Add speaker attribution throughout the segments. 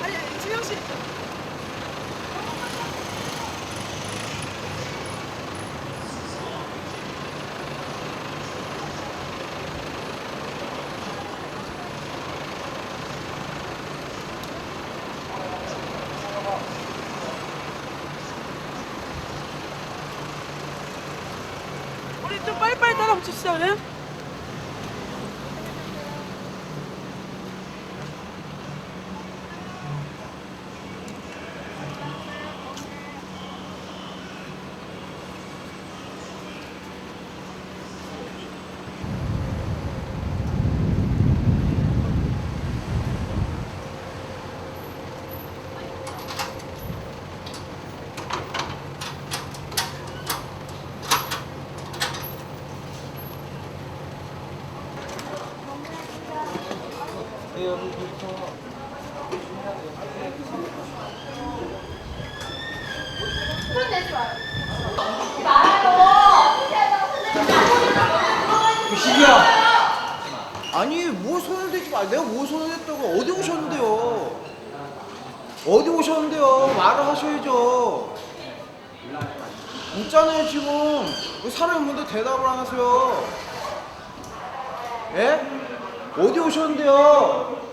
Speaker 1: 아니, 지영 씨. 우리 좀 빨리빨리 따라 붙입시다, 그래?
Speaker 2: 그 시기야. 아니 뭐 손을 대지 마. 내가 뭐 손을 댔다고. 어디 오셨는데요? 어디 오셨는데요? 말을 하셔야죠. 있잖아요 지금. 왜 사람이 뭔데 대답을 안 하세요? 예? 어디 오셨는데요?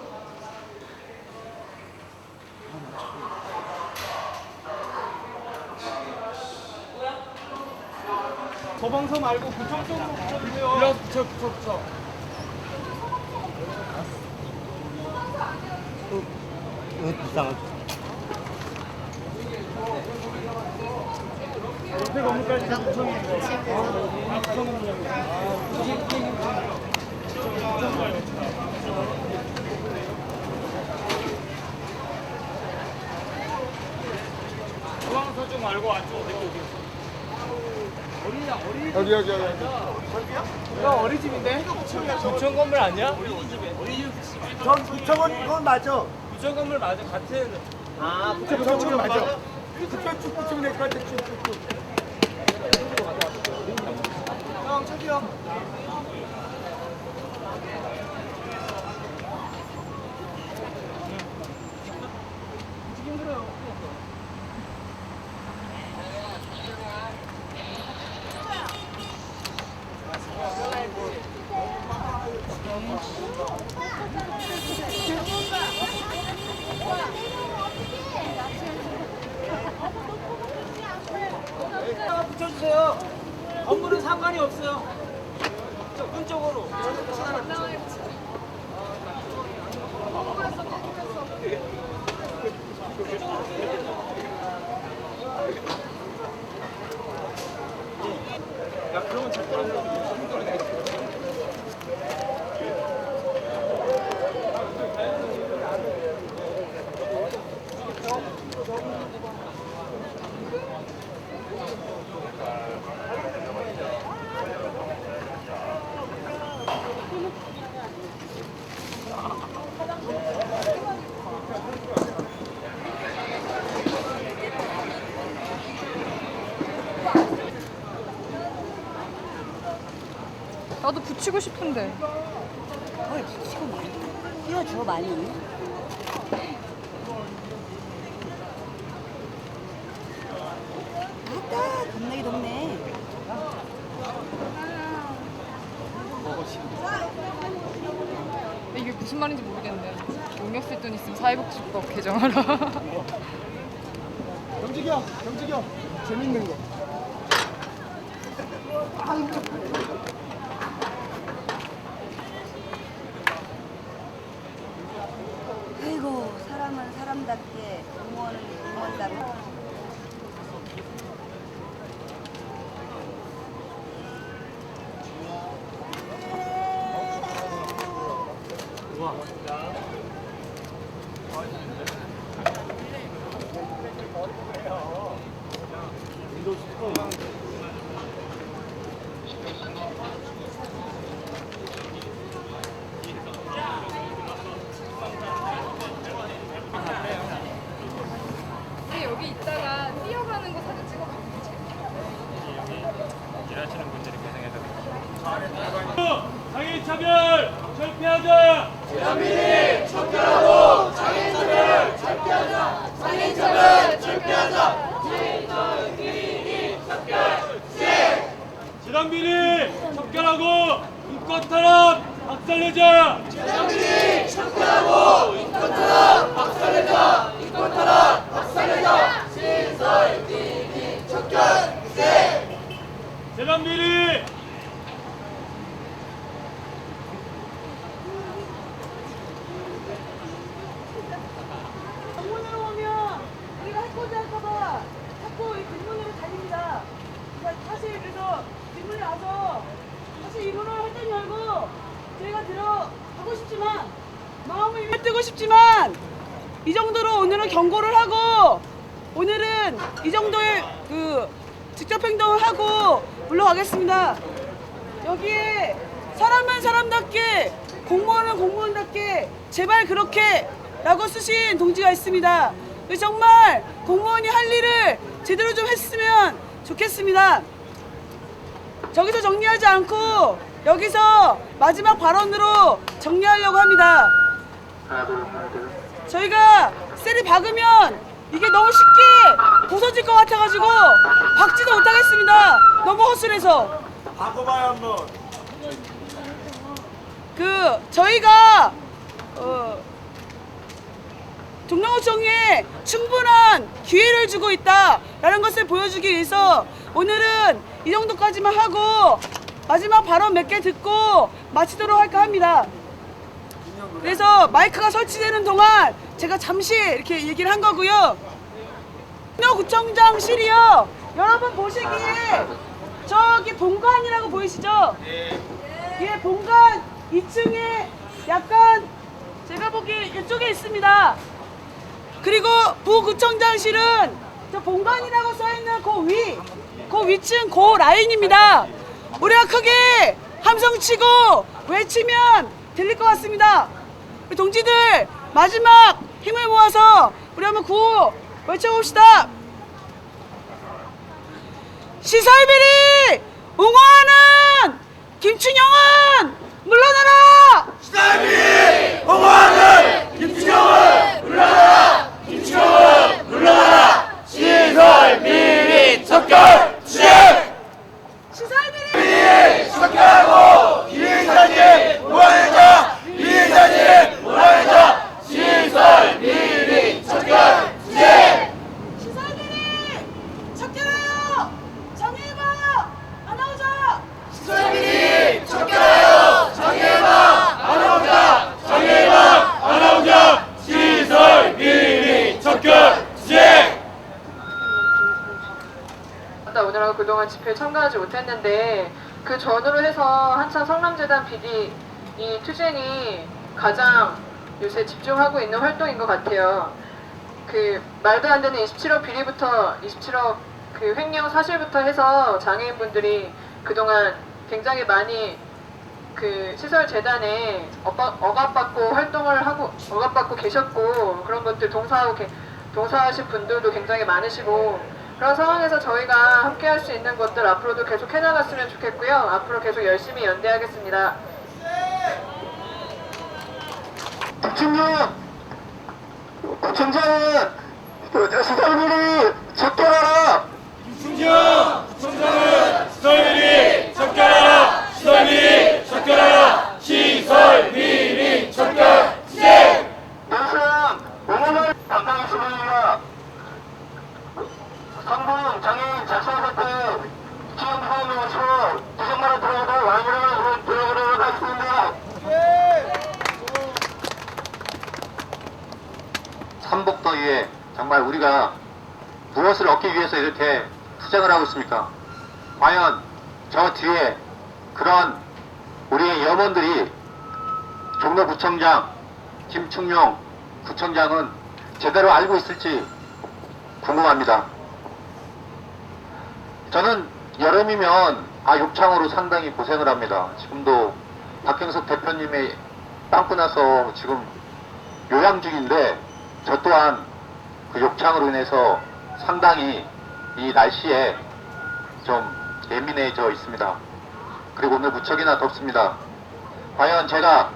Speaker 3: 소방서 말고 구청 쪽으로 붙여주세요. 붙여. 옆에 건물까지 다 구청이에요. 소방서 쪽 말고 안쪽으로 어디?
Speaker 4: 여기.
Speaker 3: 야 어린이집인데? 구청 건물 아니야?
Speaker 4: 전 부청은 그건 맞아.
Speaker 3: 구청 건물 맞아. 같은.
Speaker 4: 아, 부청 맞아. 그쪽 쭉 부청 낼 것 같아. 쭉쭉쭉.
Speaker 3: 형 저기요. 붙여주세요. 건물은 상관이 없어요. 문 쪽으로. 야 그러면 절대
Speaker 5: 나도 붙이고 싶은데.
Speaker 6: 뭘 붙이고 말이야. 띄워줘 많이. 아따 겁나게 덥네.
Speaker 5: 이게 무슨 말인지 모르겠는데. 용역 쓸 돈 있으면 사회복지법 개정하라.
Speaker 4: 경직이 형. 재밌는 거.
Speaker 6: 아이고 사람은 사람답게 공무원은 공무원답게.
Speaker 5: 근데 여기 있다가 뛰어가는 거 사진 찍어.
Speaker 3: 일하시는 분들이 고생해서. 장애인 차별 철폐하자.
Speaker 4: 장애인들을 철폐
Speaker 1: 정문으로 오면 우리가 해코지 할까봐 자꾸 이 뒷문으로 달립니다. 그러니까 사실 그래서 뒷문에 와서 사실 이 문을 활짝 열고 저희가 들어가고 싶지만 마음을 뜨고 싶지만 이 정도로 오늘은 경고를 하고 오늘은 이 정도의 그 직접 행동을 하고 물러가겠습니다. 여기에 사람은 사람답게 공무원은 공무원답게 제발 그렇게 라고 쓰신 동지가 있습니다. 정말 공무원이 할 일을 제대로 좀 했으면 좋겠습니다. 저기서 정리하지 않고 여기서 마지막 발언으로 정리하려고 합니다. 저희가 셀이 박으면 이게 너무 쉽게 부서질 것 같아가지고 박지도 못하겠습니다. 너무 허술해서.
Speaker 4: 바꿔봐요 한번.
Speaker 1: 저희가 종로구청에 충분한 기회를 주고 있다라는 것을 보여주기 위해서 오늘은 이 정도까지만 하고 마지막 발언 몇 개 듣고 마치도록 할까 합니다. 그래서 마이크가 설치되는 동안 제가 잠시 이렇게 얘기를 한 거고요. 종로구청장실이요. 여러분 보시기에 저기 본관이라고 보이시죠? 예, 본관 2층에 약간 제가 보기에 이쪽에 있습니다. 그리고 부구청장실은 저 본관이라고 써있는 그 위층 그 라인입니다. 우리가 크게 함성치고 외치면 들릴 것 같습니다. 우리 동지들 마지막 힘을 모아서 우리 한번 구호 외쳐봅시다. 시설비리 옹호하는 김춘영은 물러나라!
Speaker 4: 시달비 옹호하는 김치경은 물러나라. 김치경은 물러나라. 시설 비리 척결 시행.
Speaker 1: 시설비리
Speaker 4: 척결하고 비리사진 무한회자. 비리사진 무한회자. 시설 비리 척결 시행.
Speaker 1: 시설비리 척결하여 정해봐 아나운서.
Speaker 4: 시설비리 척결하여 장애방 아나운서. 장애방 아나운서. 시설 비리 척결 시행.
Speaker 5: 오늘하고 그동안 집회에 참가하지 못했는데 그 전으로 해서 한참 성남재단 비리 이 투쟁이 가장 요새 집중하고 있는 활동인 것 같아요. 그 말도 안 되는 27억 비리부터 27억 그 횡령 사실부터 해서 장애인분들이 그동안 굉장히 많이 그 시설재단에 억압받고 활동을 하고 억압받고 계셨고 그런 것들 동사하신 분들도 굉장히 많으시고 그런 상황에서 저희가 함께 할 수 있는 것들 앞으로도 계속 해나갔으면 좋겠고요. 앞으로 계속 열심히 연대하겠습니다.
Speaker 4: 김춘영 구청장은 시설비리 척결하라. 김춘영 구청장은 시설비리 척결하라. 시설비리 척결하라. 시설비리 척결 시행. 영상 오늘 담당 수반입니다. 성분 장애인 작성 사태 지원 부담으로서 디sem마로 들어가도 와이브를 들어가도록 하겠습니다.
Speaker 7: 삼복더위에 정말 우리가 무엇을 얻기 위해서 이렇게 투쟁을 하고 있습니까? 과연 저 뒤에 그런 우리의 염원들이 종로구청장 김충용 구청장은 제대로 알고 있을지 궁금합니다. 저는 여름이면 욕창으로 상당히 고생을 합니다. 지금도 박경석 대표님의 빵꾸 나서 지금 요양 중인데 저 또한 그 욕창으로 인해서 상당히 이 날씨에 좀 예민해져 있습니다. 그리고 오늘 무척이나 덥습니다. 과연 제가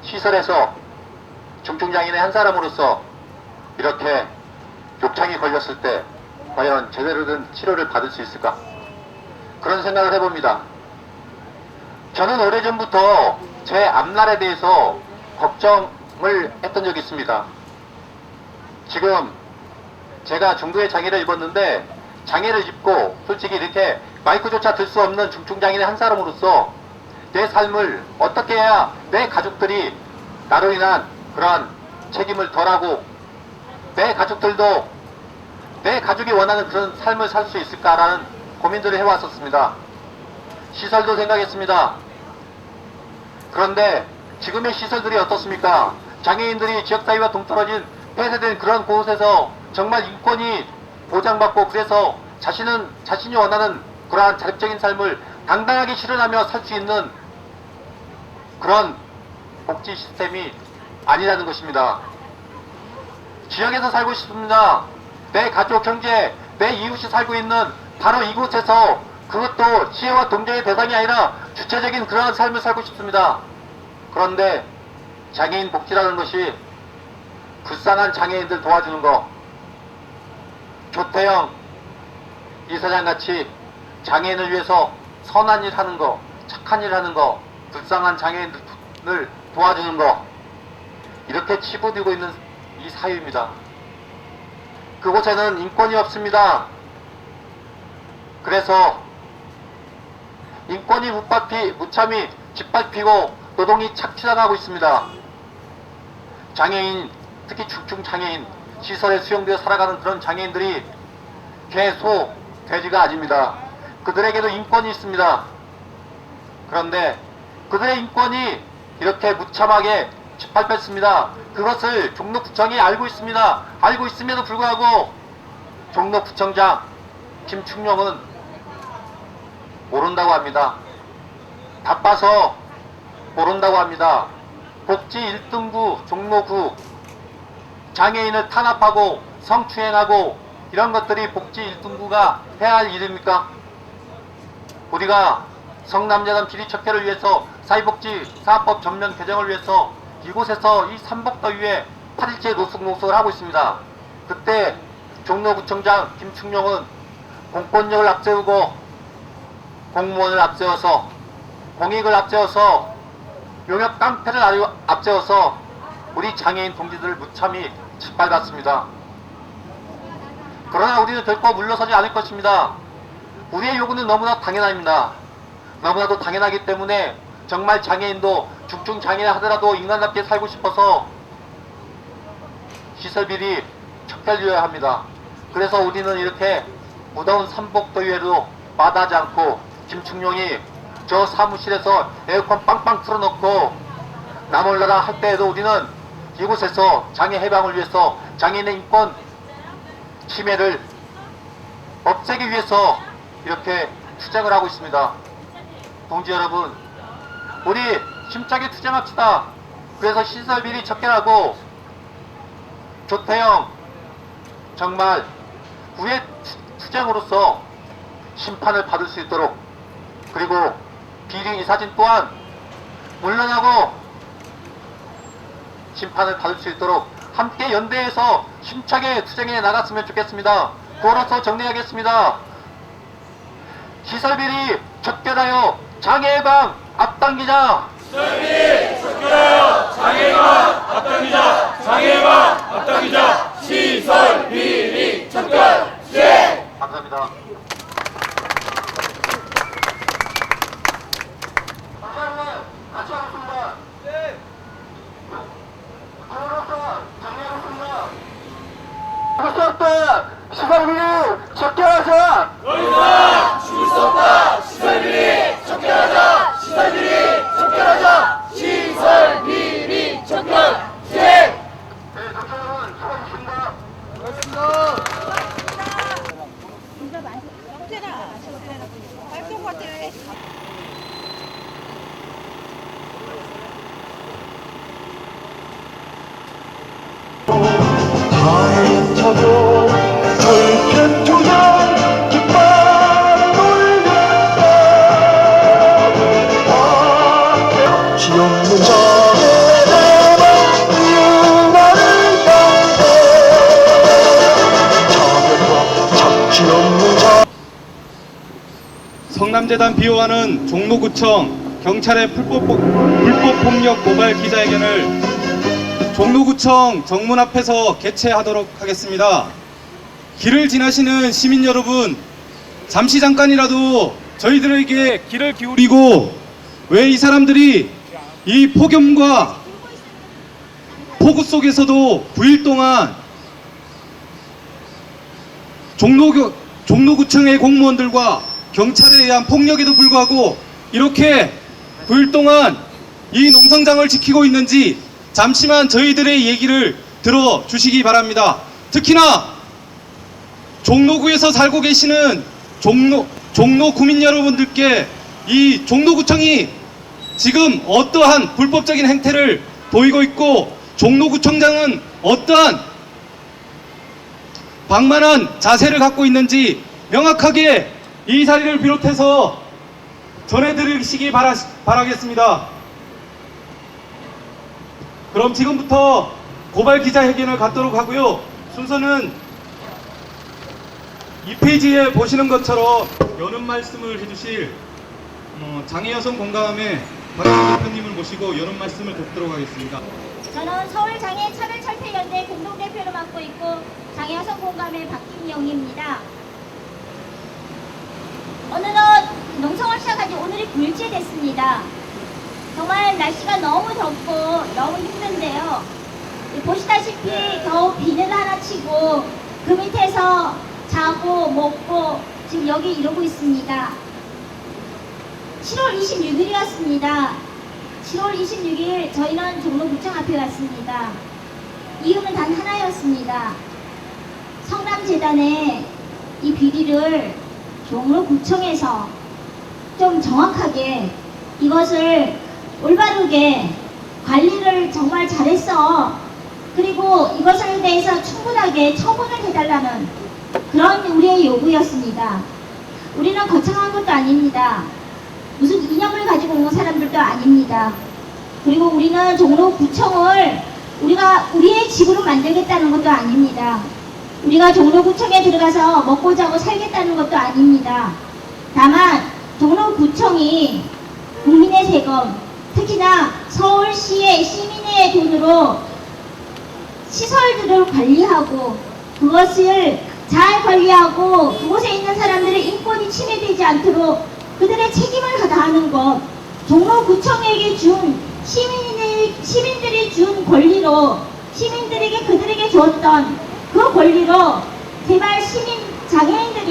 Speaker 7: 시설에서 중증장애인의 한 사람으로서 이렇게 욕창이 걸렸을 때 과연 제대로 된 치료를 받을 수 있을까? 그런 생각을 해봅니다. 저는 오래전부터 제 앞날에 대해서 걱정을 했던 적이 있습니다. 지금 제가 중도의 장애를 입었는데 장애를 입고 솔직히 이렇게 마이크조차 들 수 없는 중증장애인의 한 사람으로서 내 삶을 어떻게 해야 내 가족들이 나로 인한 그러한 책임을 덜하고 내 가족들도 내 가족이 원하는 그런 삶을 살 수 있을까라는 고민들을 해왔었습니다. 시설도 생각했습니다. 그런데 지금의 시설들이 어떻습니까? 장애인들이 지역사회와 동떨어진 폐쇄된 그런 곳에서 정말 인권이 보장받고 그래서 자신이 원하는 그러한 자립적인 삶을 당당하게 실현하며 살 수 있는 그런 복지 시스템이 아니라는 것입니다. 지역에서 살고 싶습니다. 내 가족, 형제, 내 이웃이 살고 있는 바로 이곳에서 그것도 시혜와 동정의 대상이 아니라 주체적인 그러한 삶을 살고 싶습니다. 그런데 장애인 복지라는 것이 불쌍한 장애인들 도와주는 거, 조태영 이사장같이 장애인을 위해서 선한 일 하는 거, 착한 일 하는 거, 불쌍한 장애인을 도와주는 거, 이렇게 치부되고 있는 이 사회입니다. 그곳에는 인권이 없습니다. 그래서 인권이 무참히 짓밟히고 노동이 착취당하고 있습니다. 장애인, 특히 중증 장애인, 시설에 수용되어 살아가는 그런 장애인들이 개, 소, 돼지가 아닙니다. 그들에게도 인권이 있습니다. 그런데 그들의 인권이 이렇게 무참하게 짓밟혔습니다. 그것을 종로구청이 알고 있습니다. 알고 있음에도 불구하고 종로구청장 김충룡은 모른다고 합니다. 바빠서 모른다고 합니다. 복지 1등구 종로구 장애인을 탄압하고 성추행하고 이런 것들이 복지 1등구가 해야 할 일입니까? 우리가 성남재단 비리 척결을 위해서 사회복지 사업법 전면 개정을 위해서 이곳에서 이 삼복더위에 8일째 노숙을 하고 있습니다. 그때 종로구청장 김충룡은 공권력을 앞세우고 공무원을 앞세워서 공익을 앞세워서 용역 깡패를 앞세워서 우리 장애인 동지들을 무참히 짓밟았습니다. 그러나 우리는 결코 물러서지 않을 것입니다. 우리의 요구는 너무나 당연합니다. 너무나도 당연하기 때문에 정말 장애인도 중증 장애인 하더라도 인간답게 살고 싶어서 시설비리 척결되어야 합니다. 그래서 우리는 이렇게 무더운 삼복더위에도 마다하지 않고 김충룡이 저 사무실에서 에어컨 빵빵 틀어놓고 나몰라라 할 때에도 우리는 이곳에서 장애 해방을 위해서 장애인의 인권 침해를 없애기 위해서 이렇게 투쟁을 하고 있습니다. 동지 여러분, 우리 힘차게 투쟁합시다. 그래서 시설비리 척결하고 조태영 정말 후에 투쟁으로서 심판을 받을 수 있도록, 그리고 비리 이사진 또한 물러나고 심판을 받을 수 있도록 함께 연대해서 힘차게 투쟁해 나갔으면 좋겠습니다. 걸어서 정리하겠습니다. 시설비리 척결하여 장애예방 앞당기자.
Speaker 3: 시설비리 척결하여 장애예방 앞당기자. 장애예방 앞당기자. 시설비리 척결 시행.
Speaker 7: 감사합니다. 같이 하겠습니다. 네. 걸어서 정리하겠습니다. 시설비리 척결하자.
Speaker 3: 더 이상 죽을 수 없다. 시설비리 척결하자. 시설비리 척결하자. 시설비리 척결 시행.
Speaker 7: 네, doctor 여러분 수고하셨습니다.
Speaker 6: 활동 같아.
Speaker 4: 가차도 절개 투정 깃발 돌려서 잡지 없는 자의 나를 향해 자별과 잡지 없는 자.
Speaker 3: 성남재단 비호하는 종로구청 경찰의 불법폭력 고발 기자회견을 종로구청 정문 앞에서 개최하도록 하겠습니다. 길을 지나시는 시민 여러분, 잠시 잠깐이라도 저희들에게 귀를 기울이고 왜 이 사람들이 이 폭염과 폭우 속에서도 9일 동안 종로구청의 공무원들과 경찰에 의한 폭력에도 불구하고 이렇게 9일 동안 이 농성장을 지키고 있는지 잠시만 저희들의 얘기를 들어주시기 바랍니다. 특히나 종로구에서 살고 계시는 종로 구민 여러분들께 이 종로구청이 지금 어떠한 불법적인 행태를 보이고 있고 종로구청장은 어떠한 방만한 자세를 갖고 있는지 명확하게 이 자리를 비롯해서 전해드리시기 바라겠습니다. 그럼 지금부터 고발 기자회견을 갖도록 하고요. 순서는 2페이지에 보시는 것처럼 여는 말씀을 해주실 장애여성 공감의 박영선 대표님을 모시고 여는 말씀을 듣도록 하겠습니다.
Speaker 6: 저는 서울장애차별철폐연대 공동대표를 맡고 있고 장애여성 공감의 박김영희입니다. 어느덧 농성을 시작한 지 오늘이 9일째 됐습니다. 정말 날씨가 너무 덥고 너무 힘든데요. 보시다시피 겨우 비는 하나 치고 그 밑에서 자고 먹고 지금 여기 이러고 있습니다. 7월 26일이었습니다. 7월 26일 저희는 종로구청 앞에 왔습니다. 이유는 단 하나였습니다. 성남재단의 이 비리를 종로구청에서 좀 정확하게 이것을 올바르게 관리를 정말 잘했어. 그리고 이것에 대해서 충분하게 처분을 해달라는 그런 우리의 요구였습니다. 우리는 거창한 것도 아닙니다. 무슨 이념을 가지고 온 사람들도 아닙니다. 그리고 우리는 종로구청을 우리가 우리의 집으로 만들겠다는 것도 아닙니다. 우리가 종로구청에 들어가서 먹고 자고 살겠다는 것도 아닙니다. 다만 종로구청이 국민의 세금, 특히나 서울시의 시민의 돈으로 시설들을 관리하고 그것을 잘 관리하고 그곳에 있는 사람들의 인권이 침해되지 않도록 그들의 책임을 다하는 것, 종로구청에게 준 시민들이 준 권리로 시민들에게 그들에게 주었던 그 권리로 제발 장애인도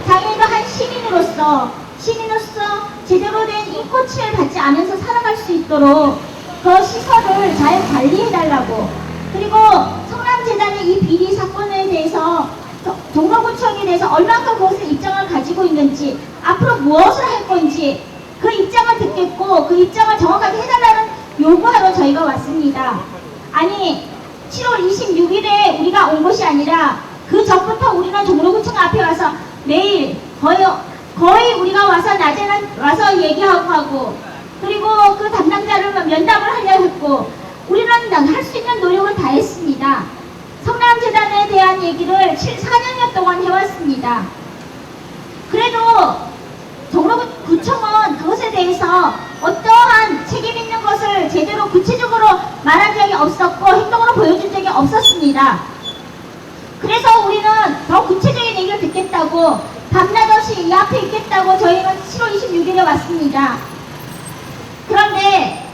Speaker 6: 한 시민으로서 제대로 된 인권 침해를 받지 않으면서 살아갈 수 있도록 그 시설을 잘 관리해달라고, 그리고 성남재단의 이 비리 사건에 대해서 종로구청에 대해서 얼마큼 그것을 입장을 가지고 있는지, 앞으로 무엇을 할 건지 그 입장을 듣겠고 그 입장을 정확하게 해달라는 요구하러 저희가 왔습니다. 아니 7월 26일에 우리가 온 것이 아니라 그 전부터 우리는 종로구청 앞에 와서 매일 거의 우리가 와서 낮에는 와서 얘기하고 하고, 그리고 그 담당자를 면담을 하려 했고 우리는 할 수 있는 노력을 다 했습니다. 성남재단에 대한 얘기를 4년여 동안 해왔습니다. 그래도 종로구청은 그것에 대해서 어떠한 책임 있는 것을 제대로 구체적으로 말한 적이 없었고 행동으로 보여준 적이 없었습니다. 그래서 우리는 더 구체적인 얘기를 듣겠다고 밤낮 없이 이 앞에 있겠다고 저희는 7월 26일에 왔습니다. 그런데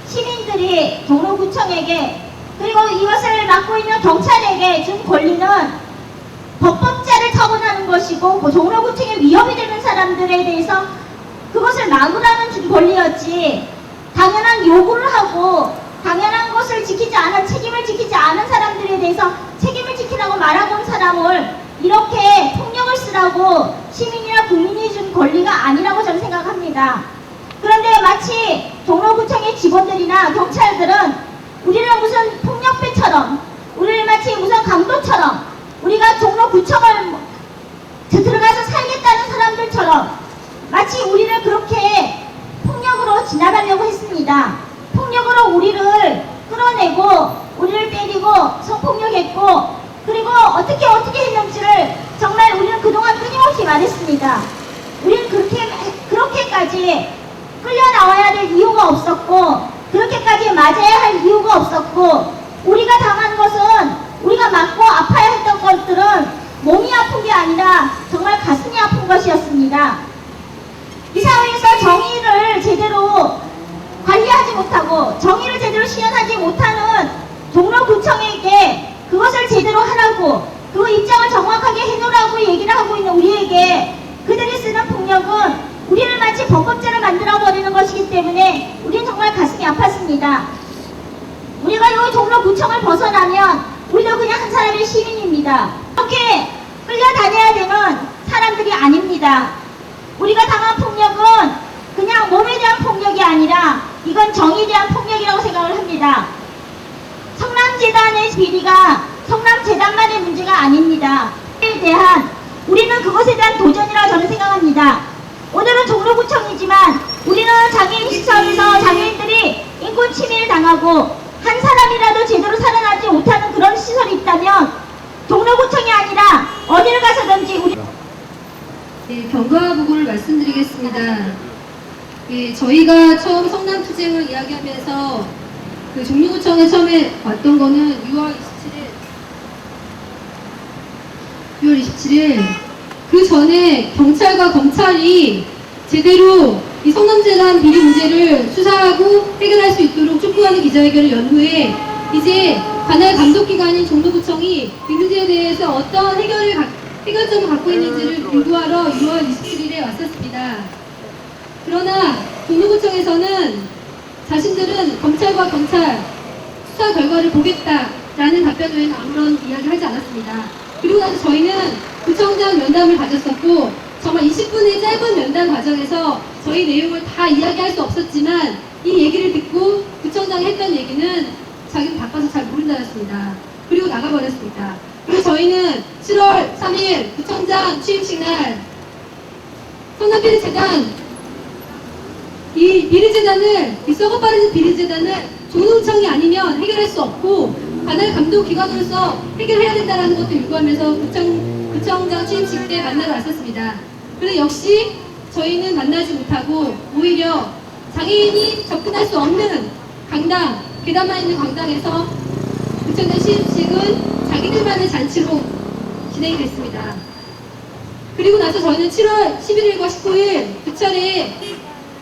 Speaker 6: 시민들이 종로구청에게 그리고 이것을 맡고 있는 경찰에게 준 권리는 법법자를 처분하는 것이고 종로구청에 위협이 되는 사람들에 대해서 그것을 막으라는 준 권리였지, 당연한 요구를 하고 당연한 것을 책임을 지키지 않은 사람들에 대해서 책임을 지키라고 말하고 온 사람을 이렇게 폭력을 쓰라고 시민이나 국민이 준 권리가 아니라고 저는 생각합니다. 그런데 마치 종로구청의 직원들이나 경찰들은 우리를 무슨 폭력배처럼, 우리를 마치 무슨 강도처럼, 우리가 종로구청을 들어가서 살겠다는 사람들처럼 마치 우리를 그렇게 폭력으로 진압하려고 했습니다. 폭력으로 우리를 끌어내고 우리를 때리고 성폭력했고, 그리고 어떻게 했는지를 정말 우리는 그동안 끊임없이 말했습니다. 우리는 그렇게까지 끌려 나와야 될 이유가 없었고 그렇게까지 맞아야 할 이유가 없었고, 우리가 당한 것은 우리가 맞고 아파야 했던 것들은 몸이 아픈 게 아니라 정말 가슴이 아픈 것이었습니다. 이 사회에서 정의를 제대로 관리하지 못하고 정의를 제대로 실현하지 못하는 종로구청에게 그것을 제대로 하라고 그 입장을 정확하게 해놓으라고 얘기를 하고 있는 우리에게 그들이 쓰는 폭력은 우리를 마치 범법자를 만들어버리는 것이기 때문에 우리는 정말 가슴이 아팠습니다. 우리가 여기 종로구청을 벗어나면 우리도 그냥 한 사람의 시민입니다. 이렇게 끌려다녀야 되는 사람들이 아닙니다. 우리가 당한 폭력은 그냥 몸에 대한 폭력이 아니라 이건 정의에 대한 폭력이라고 생각을 합니다. 성남재단의 비리가 성남재단만의 문제가 아닙니다. 우리는 그것에 대한 도전이라고 저는 생각합니다. 오늘은 종로구청이지만 우리는 장애인 시설에서 장애인들이 인권 침해를 당하고 한 사람이라도 제대로 살아나지 못하는 그런 시설이 있다면 종로구청이 아니라 어디를 가서든지 우리
Speaker 8: 네, 경과 보고를 말씀드리겠습니다. 예, 저희가 처음 성남투쟁을 이야기하면서 그 종로구청에 처음에 왔던 거는 6월 27일 그 전에 경찰과 검찰이 제대로 이 성남재단 비리 문제를 수사하고 해결할 수 있도록 촉구하는 기자회견을 연 후에 이제 관할 감독기관인 종로구청이 이 문제에 대해서 어떤 해결점을 갖고 있는지를 공부하러 6월 27일에 왔었습니다. 그러나 종로구청에서는 자신들은 검찰과 경찰 수사 결과를 보겠다라는 답변 외에는 아무런 이야기를 하지 않았습니다. 그리고 나서 저희는 구청장 면담을 가졌었고 정말 20분의 짧은 면담 과정에서 저희 내용을 다 이야기할 수 없었지만 이 얘기를 듣고 구청장이 했던 얘기는 자기는 바빠서 잘 모른다였습니다. 그리고 나가버렸습니다. 그리고 저희는 7월 3일 구청장 취임식 날 성남비리재단 이 비리재단을 이 썩어빠르는 비리재단을 종로구청이 아니면 해결할 수 없고 관할 감독기관으로서 해결해야 된다는 것도 요구하면서 구청장 취임식 때 만나러 왔었습니다. 그런데 역시 저희는 만나지 못하고 오히려 장애인이 접근할 수 없는 강당, 계단만 있는 강당에서 구청장 취임식은 자기들만의 잔치로 진행이 됐습니다. 그리고 나서 저희는 7월 11일과 19일 두 차례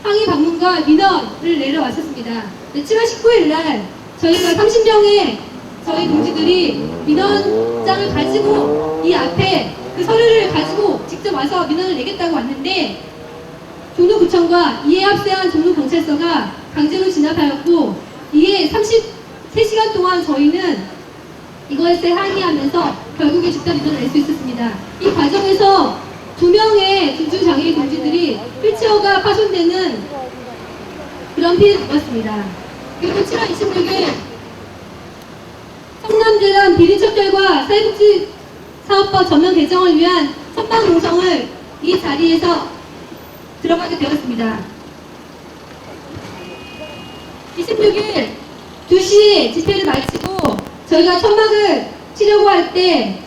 Speaker 8: 항의 방문과 민원을 내려왔었습니다. 7월 19일 날 저희가 30명의 저희 동지들이 민원장을 가지고 이 앞에 그 서류를 가지고 직접 와서 민원을 내겠다고 왔는데 종로구청과 이에 합세한 종로경찰서가 강제로 진압하였고 이에 33시간 동안 저희는 이것에 항의하면서 결국에 집단 민원을 낼 수 있었습니다. 이 과정에서 2명의 중증장애인 동지들이 휠체어가 파손되는 그런 피해를 입었습니다. 그리고 7월 26일 성남재단 비리 척결과 사회복지사업법 전면 개정을 위한 선방 농성을 이 자리에서 들어가게 되었습니다. 26일 2시에 집회를 마치고 저희가 천막을 치려고 할 때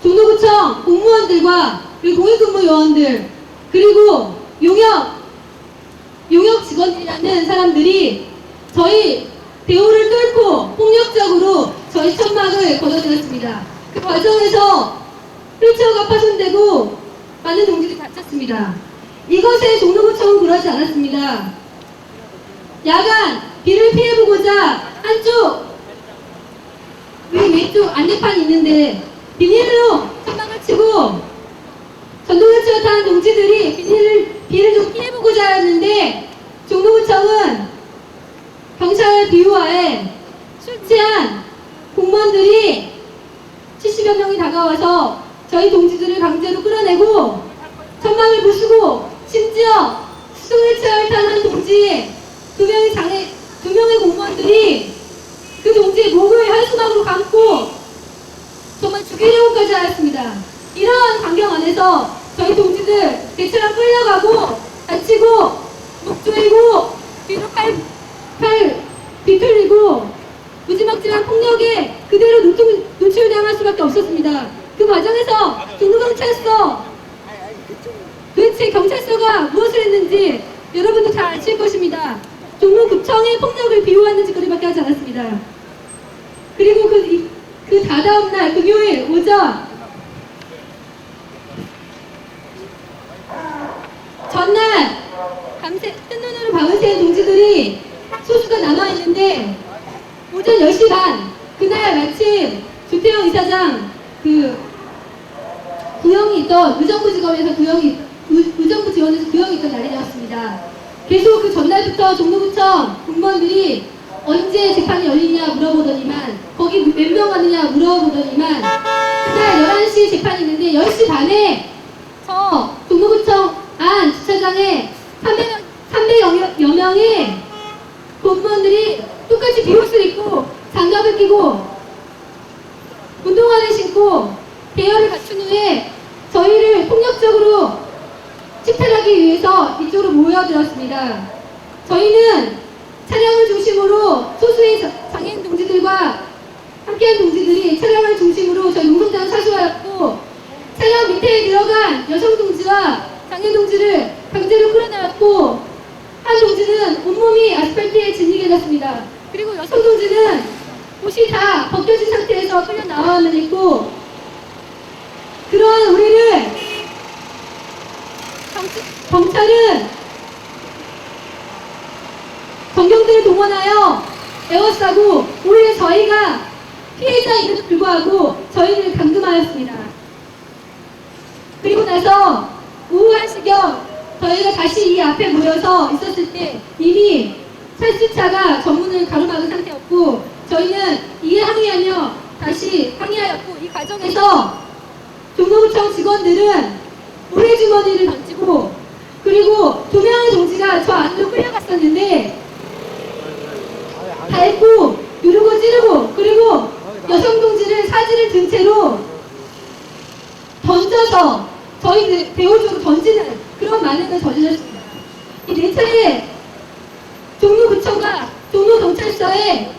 Speaker 8: 종로구청 공무원들과 그리고 공익근무 요원들 그리고 용역 직원이라는 사람들이 저희 대우를 뚫고 폭력적으로 저희 천막을 걷어들였습니다. 그 과정에서 휠체어가 파손되고 많은 동지들이 다쳤습니다. 이것에 종로구청은 그러지 않았습니다. 야간 비를 피해보고자 한쪽 왼쪽 안내판이 있는데 비닐로 천막을 치고 전동휠체어 타는 동지들이 비를 좀 피해보고자 하였는데 종로구청은 경찰 비호하에 술 취한 공무원들이 70여 명이 다가와서 저희 동지들을 강제로 끌어내고 천막을 부수고 심지어 수동휠체어를 타는 동지 두 명의 공무원들이 그 동지의 목을 한수막으로 감고 정말 죽이려고까지 하였습니다. 이러한 환경 안에서 저희 동지들 대체랑 끌려가고 다치고 목 조이고 뒤로 팔 비틀리고 무지막지한 폭력에 그대로 노출당할 수밖에 없었습니다. 그 과정에서 종로경찰서 도대체 경찰서가 무엇을 했는지 여러분도 잘 아실 것입니다. 종로구청의 폭력을 비호하는 짓거리밖에 하지 않았습니다. 그리고 그 다다음 날 금요일 오전 전날 밤새 뜬 눈으로 밤을 새는 동지들이 소수가 남아있는데 오전 10시 반 그날 마침 주태영 이사장 구형이 있던 의정부 지검에서 의정부 지원에서 구형이 있던 날이 되었습니다. 계속 그 전날부터 종로구청 공무원들이 언제 재판이 열리냐 물어보더니만 거기 몇 명 가느냐 물어보더니만 그날 11시 재판이 있는데 10시 반에 저 종로구청 안 주차장에 300여 명의 공무원들이 똑같이 비옷을 입고 장갑을 끼고 운동화를 신고 대여를 갖춘 후에 저희를 폭력적으로 침탈하기 위해서 이쪽으로 모여들었습니다. 저희는 차량을 중심으로 소수의 장애인 동지들과 함께한 동지들이 차량을 중심으로 저희 농성장을 사수하였고 차량 밑에 들어간 여성 동지와 장애인 동지를 강제로 끌어내렸고 한 동지는 온몸이 아스팔트에 짓이게 됐습니다. 그리고 여성 동지는 옷이 다 벗겨진 상태에서 끌려 나와야만 했고 그러한 우리를 경찰은 경경들을 동원하여 에워싸고 오히려 저희가 피해자임에도 불구하고 저희를 감금하였습니다. 그리고 나서 오후 1시경 저희가 다시 이 앞에 모여서 있었을 때 이미 철수차가 정문을 가로막은 상태였고 저희는 이에 항의하며 다시 항의하였고 이 과정에서 종로구청 직원들은 모래주머니를 던지고 그리고 2명의 동지가 저 안으로 끌려갔었는데 밟고 누르고 찌르고 그리고 여성 동지를 사지를 든 채로 던져서 저희 대호 쪽으로 던지는 그런 만행을 저질렀습니다. 이 4차례 종로구청과 종로경찰서에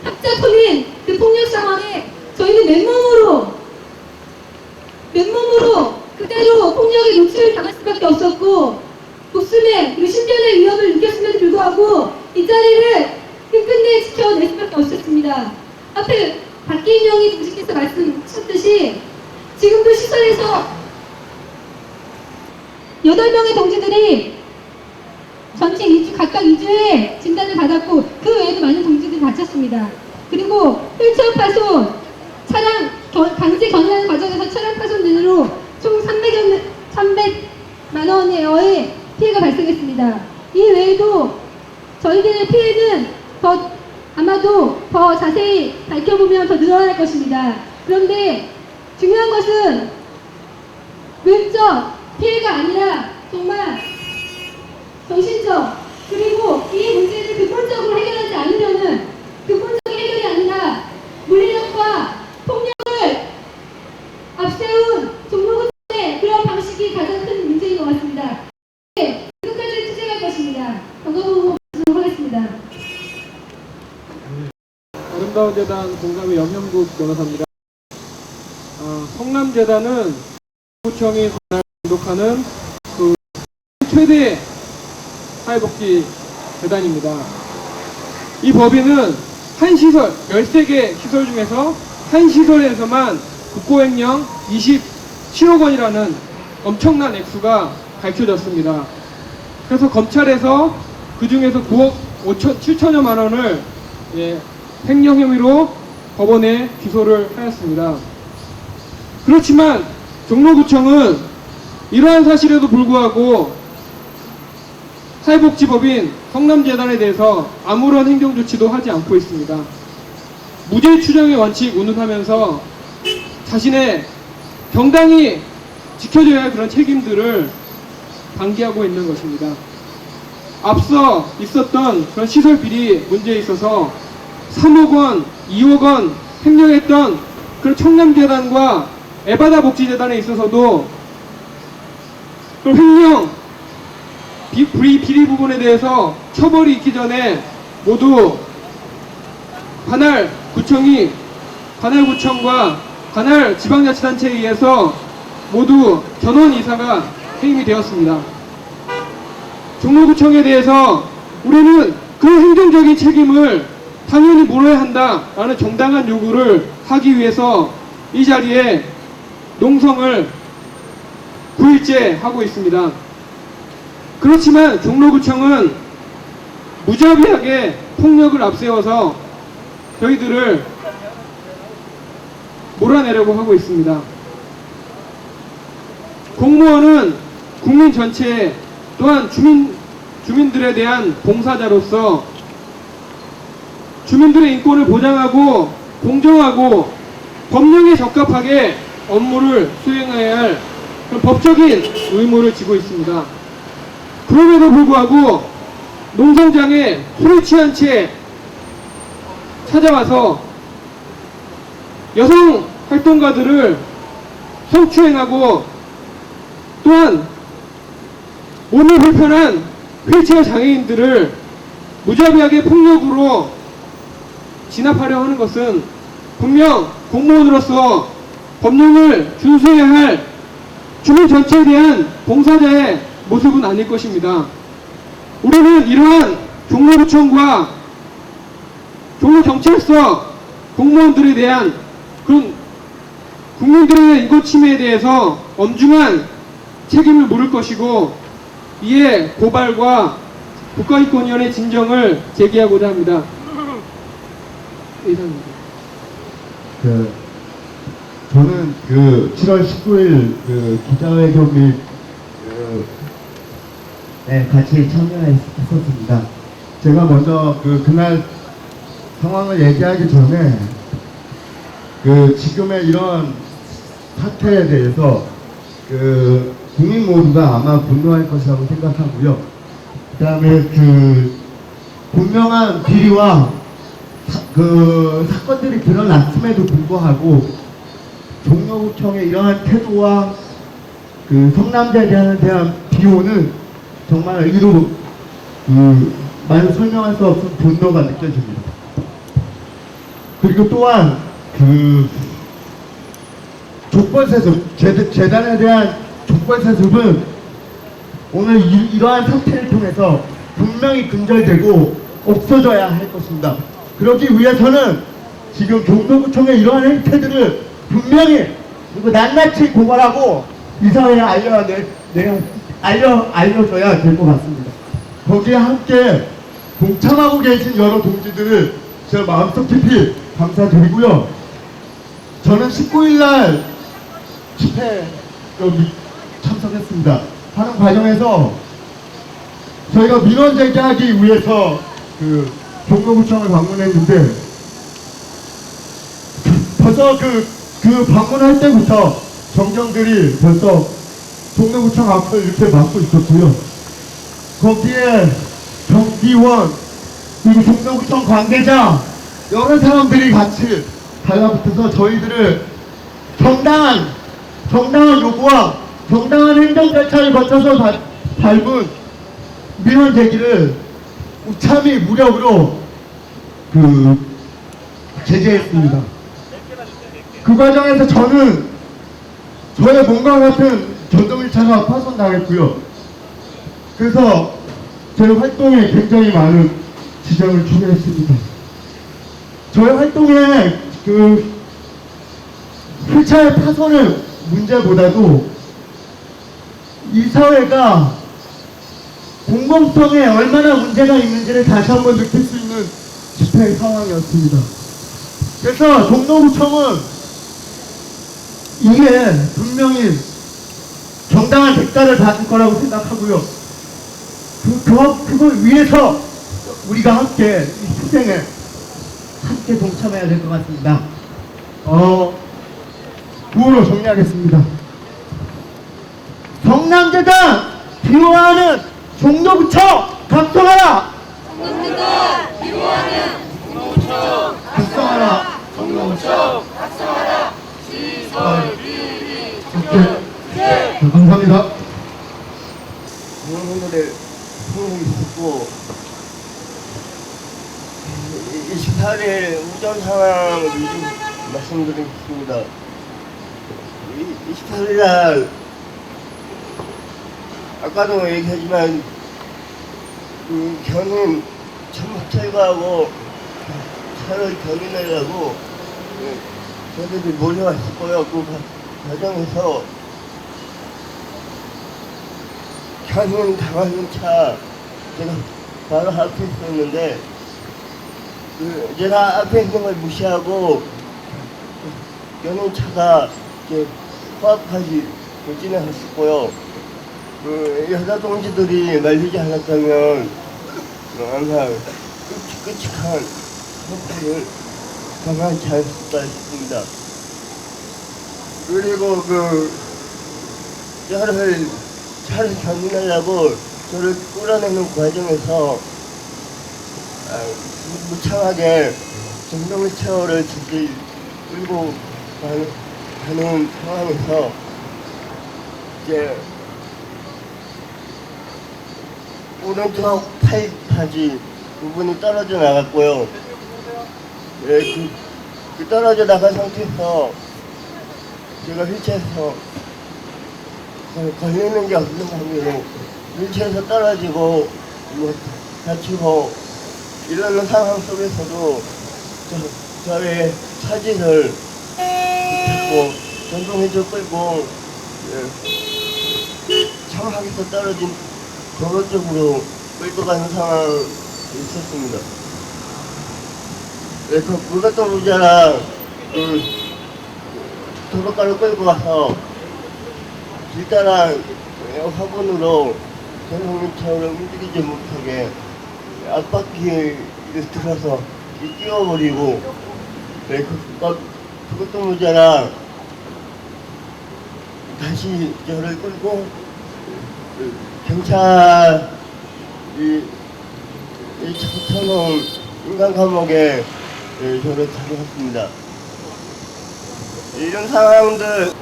Speaker 8: 합작 터진 그 폭력 상황에 저희는 맨몸으로 그대로 폭력에 노출을 당할 수밖에 없었고 목숨에 그리고 신변의 위협을 느꼈음에도 불구하고 이 자리를 끝끝내 지켜낼 수밖에 없었습니다. 앞에 박기인영이 동지께서 말씀하셨듯이 지금도 시설에서 8명의 동지들이 전체 각각 2주에 진단을 받았고 그 외에도 많은 동지들이 다쳤습니다. 그리고 휠체어 파손, 차량 강제 견인하는 과정에서 차량 파손 등으로 총 300만 원의 피해가 발생했습니다. 이 외에도 저희들의 피해는 아마도 더 자세히 밝혀보면 더 늘어날 것입니다. 그런데 중요한 것은 외적 피해가 아니라 정말 정신적 그리고 이 문제를 근본적으로 해결하지 않으려는 근본적인 해결이 아니라 물리력과 폭력을 앞세운 종로구청의 그런 방식이 가장 큰 문제인 것 같습니다. 네, 끝까지 투쟁할 것입니다. 경고보고 하겠습니다.
Speaker 9: 아름다운 재단 공감의 염현국 변호사입니다. 성남재단은 구청이 감독하는 그 최대 사회복지 재단입니다. 이 법인은 한 시설, 13개 시설 중에서 한 시설에서만 국고행령 27억 원이라는 엄청난 액수가 밝혀졌습니다. 그래서 검찰에서 그 중에서 9억 7천여만 원을 횡령 혐의로 법원에 기소를 하였습니다. 그렇지만 종로구청은 이러한 사실에도 불구하고 사회복지법인 성남재단에 대해서 아무런 행정조치도 하지 않고 있습니다. 무죄 추정의 원칙 운운하면서 자신의 정당히 지켜져야 할 그런 책임들을 방기하고 있는 것입니다. 앞서 있었던 그런 시설 비리 문제에 있어서 3억 원, 2억 원 횡령했던 그런 청남재단과 에바다 복지재단에 있어서도 그 횡령 비리 부분에 대해서 처벌이 있기 전에 모두 관할구청과 관할 지방자치단체에 의해서 모두 전원 이사가 해임이 되었습니다. 종로구청에 대해서 우리는 그 행정적인 책임을 당연히 물어야 한다라는 정당한 요구를 하기 위해서 이 자리에 농성을 9일째 하고 있습니다. 그렇지만 종로구청은 무자비하게 폭력을 앞세워서 저희들을 몰아내려고 하고 있습니다. 공무원은 국민 전체 또한 주민들에 대한 봉사자로서 주민들의 인권을 보장하고 공정하고 법령에 적합하게 업무를 수행해야 할 그런 법적인 의무를 지고 있습니다. 그럼에도 불구하고 농성장에 술에 취한 채 찾아와서 여성 활동가들을 성추행하고 또한 몸이 불편한 휠체어 장애인들을 무자비하게 폭력으로 진압하려 하는 것은 분명 공무원으로서 법령을 준수해야 할 주민 전체에 대한 봉사자의 모습은 아닐 것입니다. 우리는 이러한 종로구청과 종로경찰서 공무원들에 대한 그런 국민들의 인권 침해에 대해서 엄중한 책임을 물을 것이고 이에 고발과 국가인권위원회 진정을 제기하고자 합니다. 이상입니다.
Speaker 10: 저는 7월 19일 기자회견 및 같이 참여했었습니다. 제가 먼저 그날 상황을 얘기하기 전에 지금의 이런 사태에 대해서 국민 모두가 아마 분노할 것이라고 생각하고요. 그 다음에 분명한 비리와 사건들이 드러났음에도 불구하고 종로구청의 이러한 태도와 성남대에 대한 비호는 정말 이루 말로 설명할 수 없는 분노가 느껴집니다. 그리고 또한 족벌세습, 재단에 대한 족벌세습은 오늘 이러한 사태를 통해서 분명히 근절되고 없어져야 할 것입니다. 그러기 위해서는 지금 종로구청의 이러한 행태들을 분명히 그리고 낱낱이 고발하고 이 사회에 알려줘야 될 것 같습니다. 거기에 함께 동참하고 계신 여러 동지들을 제가 마음속 깊이 감사드리고요. 저는 19일날 집회 여기 참석했습니다. 하는 과정에서 저희가 민원 제기하기 위해서 종로구청을 방문했는데 벌써 방문할 때부터 정경들이 벌써 종로구청 앞을 이렇게 막고 있었고요. 거기에 경비원 그리고 종로구청 관계자 여러 사람들이 같이 달라붙어서 저희들을 정당한 요구와 정당한 행정 절차를 거쳐서 밟은 민원 제기를 우참이 무력으로 제재했습니다. 그 과정에서 저는 저의 몸과 같은 전동일차가 파손당했고요. 그래서 제 활동에 굉장히 많은 지장을 초래했습니다. 저의 활동에 휠체어 파손의 문제보다도 이 사회가 공공성에 얼마나 문제가 있는지를 다시 한번 느낄 수 있는 집회 상황이었습니다. 그래서 종로구청은 이게 분명히 정당한 대가를 받을 거라고 생각하고요. 그걸 위해서 우리가 함께 이 투쟁에 함께 동참해야 될 것 같습니다. 구호로 정리하겠습니다. 성남재단 비호하는 종로구청 각성하라!
Speaker 8: 성남재단 비호하는 종로구청
Speaker 10: 각성하라!
Speaker 8: 종로구청 각성하라! 시설 비리
Speaker 10: 감사합니다.
Speaker 11: 오늘의 소문이 있었고 28일 우전 상황을 좀 말씀드리겠습니다. 28일 날 아까도 얘기하지만 견인 천막 철거하고 차를 견인하려고 저희들이 몰려왔을 거예요. 그 과정에서 견인 당하는 차 제가 바로 앞에 있었는데 제가 앞에 있는 걸 무시하고 연인차가 이제 코앞까지 진행했었고요. 여자 동지들이 말리지 않았다면 항상 끔찍한 형태를 당하지 않았을까 싶습니다. 그리고 차를 견인하려고 저를 끌어내는 과정에서 무창하게 정동의 체어를 질질 끌고 가는 상황에서 이제 오른쪽 팔 바지 부분이 떨어져 나갔고요. 예, 그 떨어져 나간 상태에서 제가 휠체어에서 걸리는 게 없는 관계로 휠체어에서 떨어지고 뭐 다치고 이러는 상황 속에서도 저의 차지를 잡고 전동회전 끌고 차막에서 떨어진 도로 쪽으로 끌고 가는 상황이 있었습니다. 그래서 그것도 모자라 도로가를 끌고 가서 길다란 화분으로 전동차를 움직이지 못하게 앞바퀴를 들어서 끼워버리고 그것도 모자라 다시 저를 끌고 경찰이 쳐놓은 인간 감옥에 저를 가져갔습니다. 이런 상황들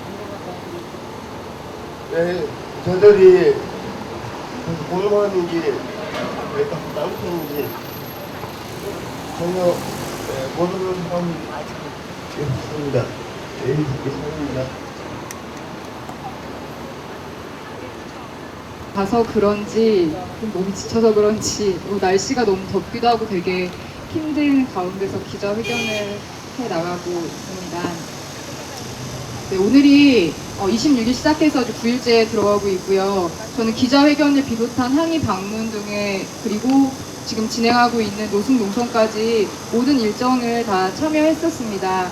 Speaker 11: 저들이 공무원인지 깡통인지 전혀 모르는 상황이었습니다. 이상입니다.
Speaker 12: 가서 그런지 몸이 지쳐서 그런지 날씨가 너무 덥기도 하고 되게 힘든 가운데서 기자회견을 해 나가고 있습니다. 네, 오늘이 26일 시작해서 9일째 들어가고 있고요. 저는 기자회견을 비롯한 항의 방문 등에 그리고 지금 진행하고 있는 노숙 농성까지 모든 일정을 다 참여했었습니다.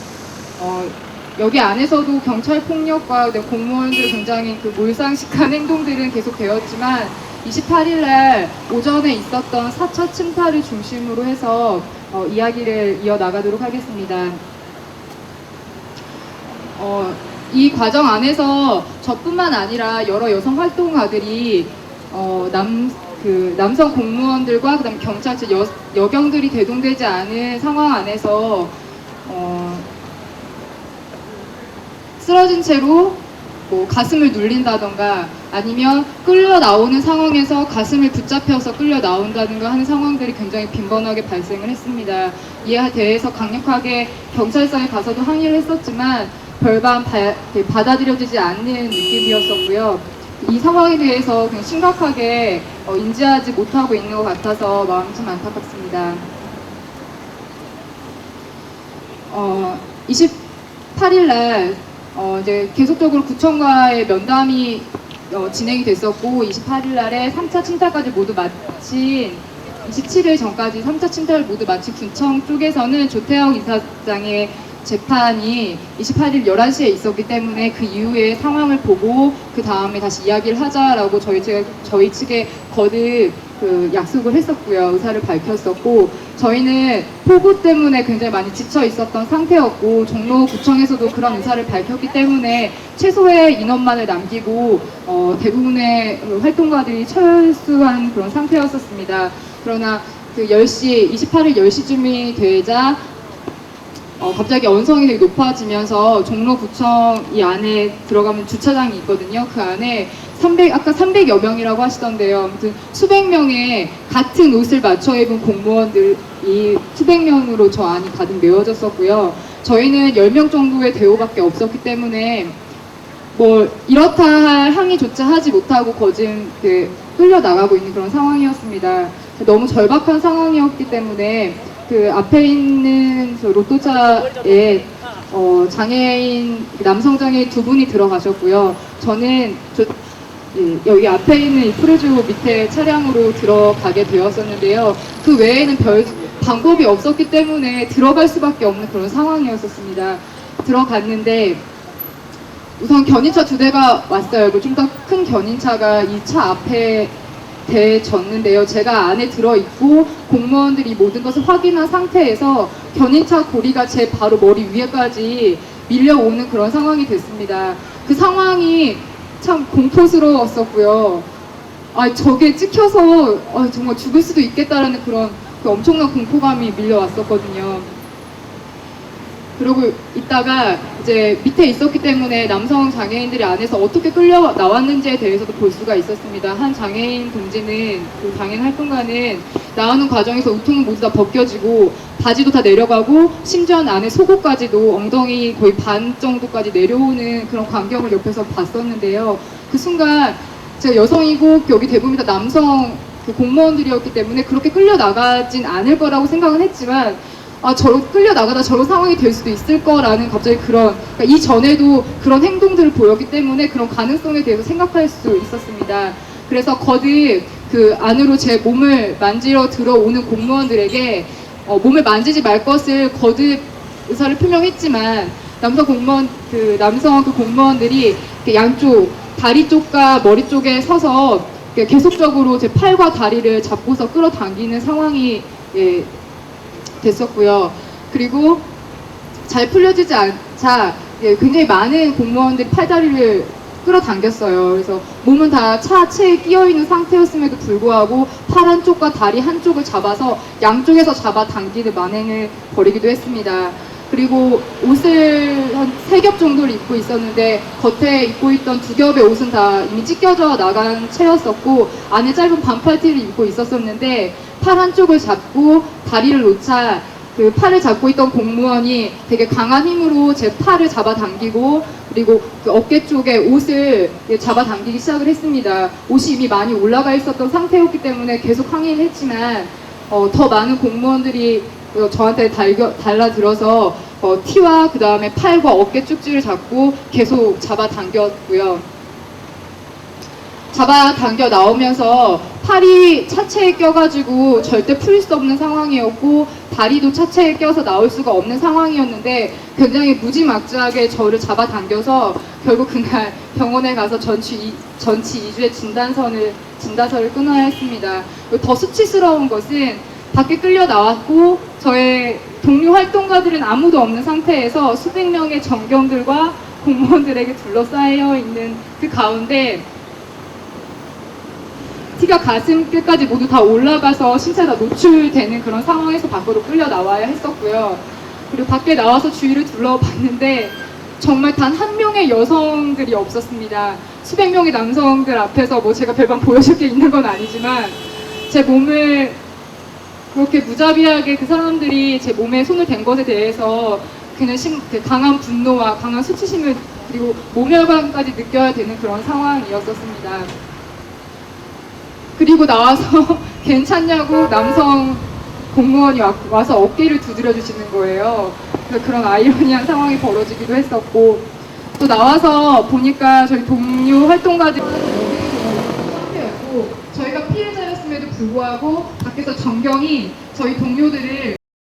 Speaker 12: 여기 안에서도 경찰 폭력과 공무원들 굉장히 몰상식한 행동들은 계속 되었지만 28일 날 오전에 있었던 4차 침탈을 중심으로 해서 이야기를 이어나가도록 하겠습니다. 이 과정 안에서 저뿐만 아니라 여러 여성 활동가들이 남성 공무원들과 그다음 경찰 여경들이 대동되지 않은 상황 안에서 쓰러진 채로 가슴을 눌린다던가 아니면 끌려 나오는 상황에서 가슴을 붙잡혀서 끌려 나온다든가 하는 상황들이 굉장히 빈번하게 발생을 했습니다. 이에 대해서 강력하게 경찰서에 가서도 항의를 했었지만 별반 받아들여지지 않는 느낌이었었고요. 이 상황에 대해서 그냥 심각하게 인지하지 못하고 있는 것 같아서 마음이 좀 안타깝습니다. 28일 날 이제 계속적으로 구청과의 면담이 진행이 됐었고 28일 날에 3차 침탈까지 모두 마친 27일 전까지 3차 침탈을 모두 마친 구청 쪽에서는 조태혁 이사장의 재판이 28일 11시에 있었기 때문에 그 이후에 상황을 보고 그 다음에 다시 이야기를 하자라고 저희 측에 거듭 약속을 했었고요. 의사를 밝혔었고 저희는 폭우 때문에 굉장히 많이 지쳐 있었던 상태였고 종로구청에서도 그런 의사를 밝혔기 때문에 최소의 인원만을 남기고 대부분의 활동가들이 철수한 그런 상태였었습니다. 그러나 28일 10시쯤이 되자 갑자기 언성이 되게 높아지면서 종로구청 이 안에 들어가면 주차장이 있거든요. 그 안에 아까 300여 명이라고 하시던데요. 아무튼 수백 명의 같은 옷을 맞춰 입은 공무원들이 수백 명으로 저 안이 가득 메워졌었고요. 저희는 10명 정도의 대우밖에 없었기 때문에 이렇다 할 항의조차 하지 못하고 거진 끌려 나가고 있는 그런 상황이었습니다. 너무 절박한 상황이었기 때문에 앞에 있는 로또차에 장애인 남성 장애인 2분이 들어가셨고요. 저는 여기 앞에 있는 이 프레조 밑에 차량으로 들어가게 되었었는데요. 그 외에는 방법이 없었기 때문에 들어갈 수밖에 없는 그런 상황이었었습니다. 들어갔는데 우선 견인차 2대가 왔어요. 좀 더 큰 견인차가 이 차 앞에 대졌는데요. 제가 안에 들어있고 공무원들이 모든 것을 확인한 상태에서 견인차 고리가 제 바로 머리 위에까지 밀려오는 그런 상황이 됐습니다. 그 상황이 참 공포스러웠었고요. 저게 찍혀서 정말 죽을 수도 있겠다라는 그런 그 엄청난 공포감이 밀려왔었거든요. 그러고 있다가 이제 밑에 있었기 때문에 남성 장애인들이 안에서 어떻게 끌려 나왔는지에 대해서도 볼 수가 있었습니다. 한 장애인 동지는, 그 장애인 활동가는 나오는 과정에서 우통은 모두 다 벗겨지고 바지도 다 내려가고 심지어 안에 속옷까지도 엉덩이 거의 반 정도까지 내려오는 그런 광경을 옆에서 봤었는데요. 그 순간 제가 여성이고 여기 대부분 다 남성 그 공무원들이었기 때문에 그렇게 끌려 나가진 않을 거라고 생각은 했지만 저로 끌려 나가다 저런 상황이 될 수도 있을 거라는 갑자기 그러니까 이전에도 그런 행동들을 보였기 때문에 그런 가능성에 대해서 생각할 수 있었습니다. 그래서 거듭 그 안으로 제 몸을 만지러 들어오는 공무원들에게 몸을 만지지 말 것을 거듭 의사를 표명했지만 남성 공무원들이 양쪽 다리 쪽과 머리 쪽에 서서 계속적으로 제 팔과 다리를 잡고서 끌어당기는 상황이 됐었고요. 그리고 잘 풀려지지 않자 굉장히 많은 공무원들이 팔다리를 끌어당겼어요. 그래서 몸은 다 차체에 끼어있는 상태였음에도 불구하고 팔 한쪽과 다리 한쪽을 잡아서 양쪽에서 잡아당기는 만행을 벌이기도 했습니다. 그리고 옷을 한 3겹 정도를 입고 있었는데 겉에 입고 있던 2겹의 옷은 다 이미 찢겨져 나간 채였었고 안에 짧은 반팔티를 입고 있었었는데 팔 한쪽을 잡고 다리를 놓자 그 팔을 잡고 있던 공무원이 되게 강한 힘으로 제 팔을 잡아당기고 그리고 그 어깨 쪽에 옷을 잡아당기기 시작을 했습니다. 옷이 이미 많이 올라가 있었던 상태였기 때문에 계속 항의를 했지만 더 많은 공무원들이 저한테 달라들어서 티와 그 다음에 팔과 어깨 쭉지를 잡고 계속 잡아당겼고요. 잡아당겨 나오면서 팔이 차체에 껴가지고 절대 풀릴 수 없는 상황이었고 다리도 차체에 껴서 나올 수가 없는 상황이었는데 굉장히 무지막지하게 저를 잡아당겨서 결국 그날 병원에 가서 전치 2주의 진단서를 끊어야 했습니다. 더 수치스러운 것은 밖에 끌려 나왔고 저의 동료 활동가들은 아무도 없는 상태에서 수백 명의 정경들과 공무원들에게 둘러싸여 있는 그 가운데 티가 가슴끝까지 모두 다 올라가서 신체가 노출되는 그런 상황에서 밖으로 끌려 나와야 했었고요. 그리고 밖에 나와서 주위를 둘러봤는데 정말 단 한 명의 여성들이 없었습니다. 수백 명의 남성들 앞에서 제가 별반 보여줄 게 있는 건 아니지만 제 몸을 그렇게 무자비하게 그 사람들이 제 몸에 손을 댄 것에 대해서 그냥 강한 분노와 강한 수치심을 그리고 모멸감까지 느껴야 되는 그런 상황이었었습니다. 그리고 나와서 괜찮냐고 남성 공무원이 와서 어깨를 두드려 주시는 거예요. 그래서 그런 아이러니한 상황이 벌어지기도 했었고 또 나와서 보니까 저희 동료 활동가들이 상태였고 저희가 피해자였음에도 불구하고 밖에서 정경이 저희 동료들을